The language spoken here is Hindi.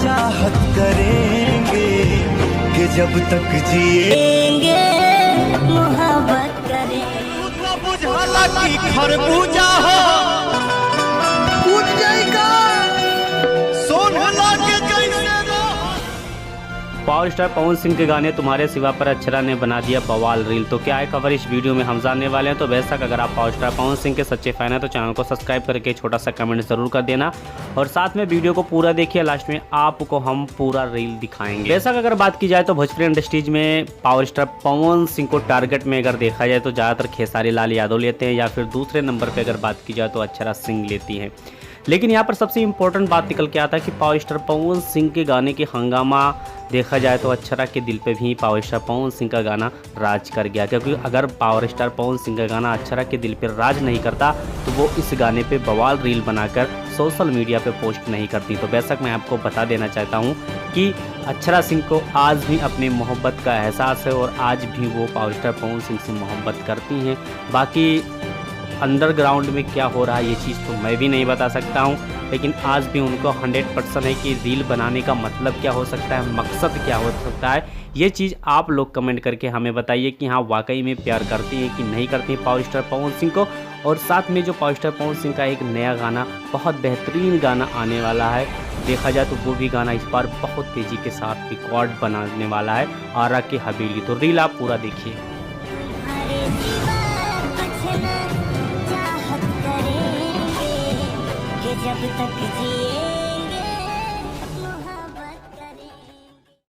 चाहत करेंगे कि जब तक जिएंगे मोहब्बत करेंगे। बुझाला की खरबूजा हो कूद जाएगा सोनला के जैसे। पावर स्टार पवन सिंह के गाने तुम्हारे सिवा पर अक्षरा ने बना दिया बवाल रील। तो क्या है खबर इस वीडियो में हम जानने वाले हैं। तो बेशक अगर आप पावर स्टार पवन सिंह के सच्चे फैन हैं तो चैनल को सब्सक्राइब करके छोटा सा कमेंट जरूर कर देना और साथ में वीडियो को पूरा देखिए, लास्ट में आपको हम पूरा रील दिखाएंगे। बेशक अगर बात की जाए तो भोजपुरी इंडस्ट्रीज में पावर स्टार पवन सिंह को टारगेट में अगर देखा जाए तो ज़्यादातर खेसारी लाल यादव लेते हैं या फिर दूसरे नंबर पर अगर बात की जाए तो अक्षरा सिंह लेती हैं। लेकिन यहाँ पर सबसे इम्पोर्टेंट बात निकल के आता है कि पावर स्टार पवन सिंह के गाने की हंगामा देखा जाए तो अक्षरा के दिल पे भी पावर स्टार पवन सिंह का गाना राज कर गया, क्योंकि अगर पावर स्टार पवन सिंह का गाना अक्षरा के दिल पे राज नहीं करता तो वो इस गाने पे बवाल रील बनाकर सोशल मीडिया पे पोस्ट नहीं करती। तो बेशक मैं आपको बता देना चाहता हूँ कि अक्षरा सिंह को आज भी अपनी मोहब्बत का एहसास है और आज भी वो पावर स्टार पवन सिंह से मोहब्बत करती हैं। बाकी अंडरग्राउंड में क्या हो रहा है ये चीज़ तो मैं भी नहीं बता सकता हूँ, लेकिन आज भी उनको 100% है कि रील बनाने का मतलब क्या हो सकता है, मकसद क्या हो सकता है। ये चीज़ आप लोग कमेंट करके हमें बताइए कि हाँ वाकई में प्यार करती हैं कि नहीं करती हैं पावर स्टार पवन सिंह को। और साथ में जो पावर स्टार पवन सिंह का एक नया गाना, बहुत बेहतरीन गाना आने वाला है, देखा जाए तो वो भी गाना इस बार बहुत तेज़ी के साथ रिकॉर्ड बनाने वाला है आरा की हवेली। तो रील आप पूरा देखिए। जब तक जी